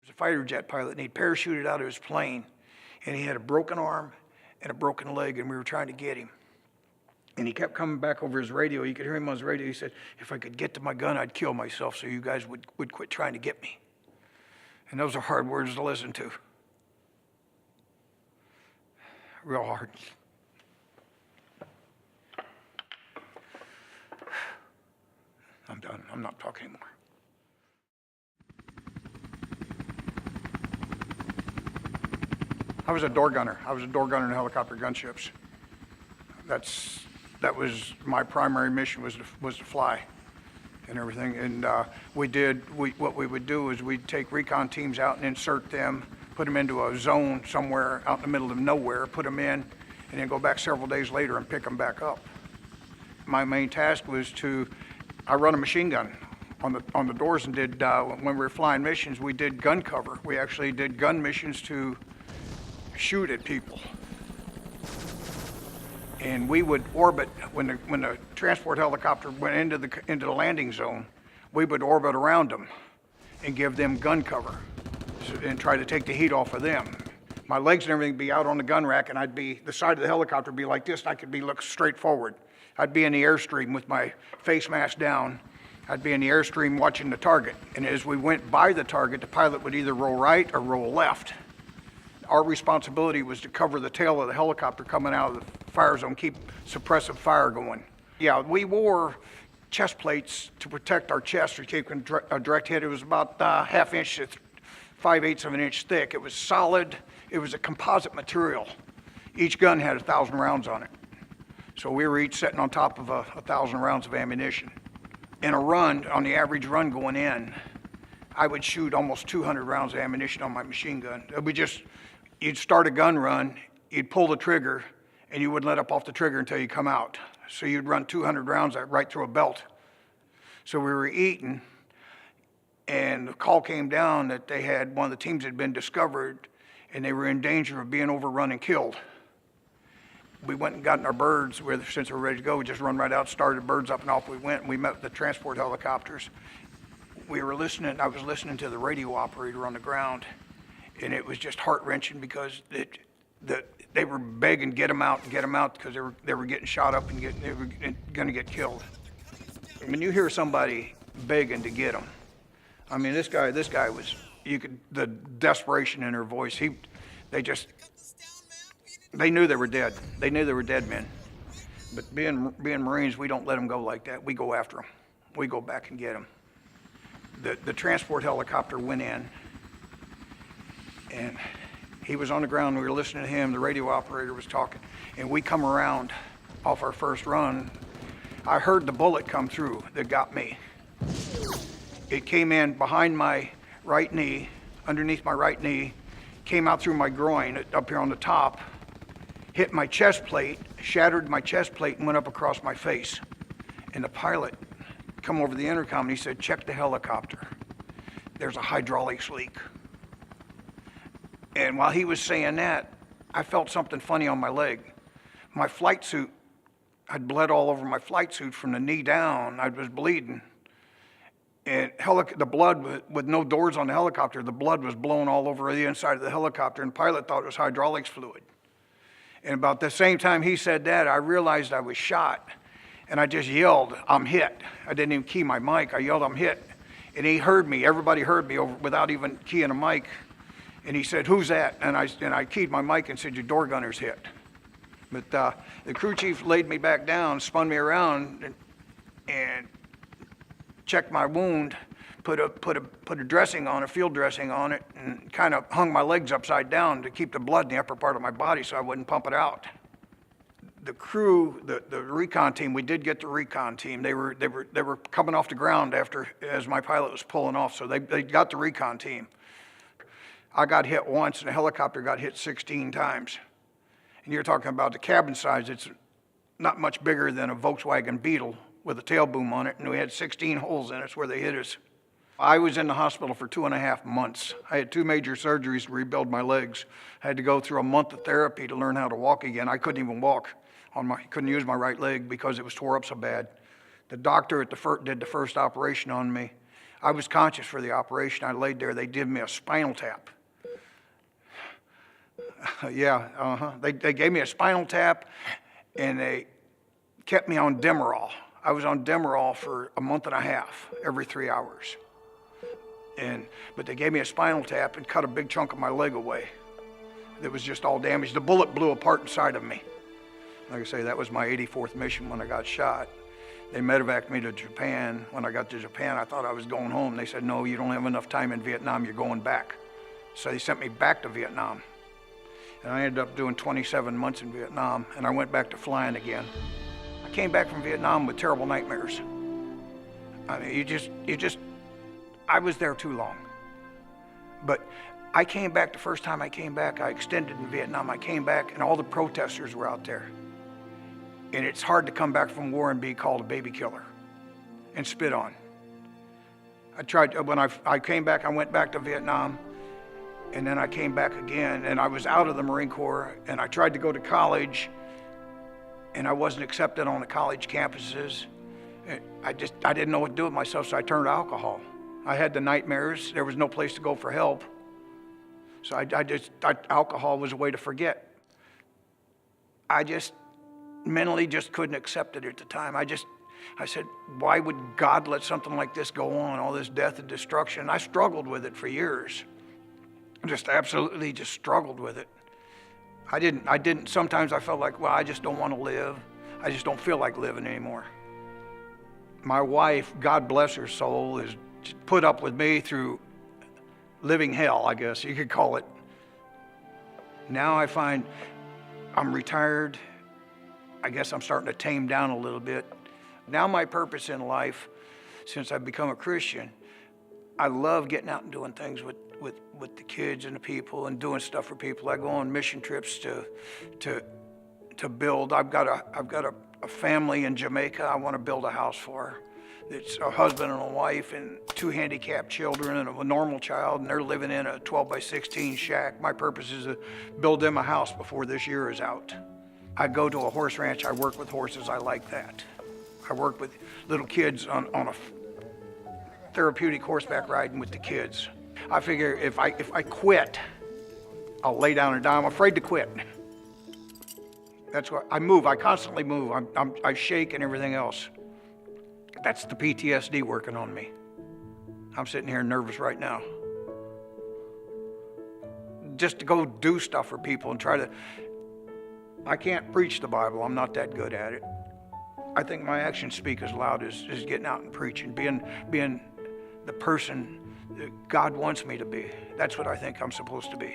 was a fighter jet pilot, and he parachuted out of his plane, and he had a broken arm and a broken leg, and we were trying to get him. And he kept coming back over his radio. You could hear him on his radio. He said, if I could get to my gun, I'd kill myself so you guys would quit trying to get me. And those are hard words to listen to. Real hard. I'm done. I'm not talking anymore. I was a door gunner. I was a door gunner in helicopter gunships. That was my primary mission, was to fly and everything. And what we would do is we'd take recon teams out and insert them, put them into a zone somewhere out in the middle of nowhere, put them in, and then go back several days later and pick them back up. My main task was I run a machine gun on the doors, and when we were flying missions, we did gun cover. We actually did gun missions to shoot at people. And we would orbit, when the transport helicopter went into the landing zone, we would orbit around them and give them gun cover and try to take the heat off of them. My legs and everything would be out on the gun rack, and the side of the helicopter would be like this, and I could be look straight forward. I'd be in the airstream with my face mask down. I'd be in the airstream watching the target. And as we went by the target, the pilot would either roll right or roll left. Our responsibility was to cover the tail of the helicopter coming out of the fire zone, keep suppressive fire going. Yeah, we wore chest plates to protect our chest or keep a direct hit. It was about half inch to 5/8 of an inch thick. It was solid. It was a composite material. Each gun had 1,000 rounds on it. So we were each sitting on top of 1,000 rounds of ammunition. In a run, on the average run going in, I would shoot almost 200 rounds of ammunition on my machine gun. You'd start a gun run, you'd pull the trigger, and you wouldn't let up off the trigger until you come out. So you'd run 200 rounds right through a belt. So we were eating, and the call came down that one of the teams had been discovered, and they were in danger of being overrun and killed. We went and got in our birds. Since we were ready to go, we just run right out, started birds up, and off we went. And we met with the transport helicopters. I was listening to the radio operator on the ground, and it was just heart-wrenching because they were begging, get them out, because they were getting shot up and they were going to get killed. When you hear somebody begging to get them, I mean, this guy was, the desperation in her voice, they knew they were dead. They knew they were dead men. But being Marines, we don't let them go like that. We go after them. We go back and get them. The transport helicopter went in, and he was on the ground. We were listening to him. The radio operator was talking, and we come around off our first run. I heard the bullet come through that got me. It came in behind my right knee, underneath my right knee, came out through my groin up here on the top, hit my chest plate, shattered my chest plate, and went up across my face. And the pilot come over the intercom, and he said, check the helicopter. There's a hydraulics leak. And while he was saying that, I felt something funny on my leg. My flight suit, I'd bled all over my flight suit from the knee down. I was bleeding. And the blood, with no doors on the helicopter, the blood was blowing all over the inside of the helicopter, and the pilot thought it was hydraulics fluid. And about the same time he said that, I realized I was shot, and I just yelled, I'm hit. I didn't even key my mic. I yelled, I'm hit. And he heard me. Everybody heard me without even keying a mic. And he said, who's that? And I keyed my mic and said, your door gunner's hit. But the crew chief laid me back down, spun me around, and checked my wound, put a dressing on, a field dressing on it, and kind of hung my legs upside down to keep the blood in the upper part of my body so I wouldn't pump it out. The crew, the recon team, we did get the recon team. They were coming off the ground as my pilot was pulling off, so they got the recon team. I got hit once, and the helicopter got hit 16 times. And you're talking about the cabin size. It's not much bigger than a Volkswagen Beetle with a tail boom on it, and we had 16 holes in it. That's where they hit us. I was in the hospital for 2.5 months. I had 2 major surgeries to rebuild my legs. I had to go through a month of therapy to learn how to walk again. I couldn't even walk. Couldn't use my right leg because it was tore up so bad. The doctor did the first operation on me. I was conscious for the operation. I laid there. They did me a spinal tap. They gave me a spinal tap, and they kept me on Demerol. I was on Demerol for a month and a half, every 3 hours. But they gave me a spinal tap and cut a big chunk of my leg away. It was just all damaged. The bullet blew apart inside of me. Like I say, that was my 84th mission when I got shot. They medevaced me to Japan. When I got to Japan, I thought I was going home. They said, no, you don't have enough time in Vietnam, you're going back. So they sent me back to Vietnam. And I ended up doing 27 months in Vietnam, and I went back to flying again. I came back from Vietnam with terrible nightmares. I mean, I was there too long. But I came back, the first time I came back, I extended in Vietnam. I came back, and all the protesters were out there. And it's hard to come back from war and be called a baby killer and spit on. When I came back, I went back to Vietnam, and then I came back again, and I was out of the Marine Corps, and I tried to go to college, and I wasn't accepted on the college campuses. I didn't know what to do with myself, so I turned to alcohol. I had the nightmares. There was no place to go for help. So alcohol was a way to forget. I just mentally just couldn't accept it at the time. I said, why would God let something like this go on, all this death and destruction? I struggled with it for years. Absolutely struggled with it. Sometimes I felt like, well, I just don't want to live. I just don't feel like living anymore. My wife, God bless her soul, has put up with me through living hell, I guess you could call it. Now I find I'm retired. I guess I'm starting to tame down a little bit. Now my purpose in life, since I've become a Christian, I love getting out and doing things with the kids and the people and doing stuff for people. I go on mission trips to build. I've got a family in Jamaica I want to build a house for. It's a husband and a wife and 2 handicapped children and a normal child, and they're living in a 12 by 16 shack. My purpose is to build them a house before this year is out. I go to a horse ranch. I work with horses. I like that. I work with little kids on a therapeutic horseback riding with the kids. I figure if I quit, I'll lay down and die. I'm afraid to quit. That's why I move. I constantly move. I shake and everything else. That's the PTSD working on me. I'm sitting here nervous right now. Just to go do stuff for people and I can't preach the Bible. I'm not that good at it. I think my actions speak as loud as getting out and preaching, being the person that God wants me to be. That's what I think I'm supposed to be.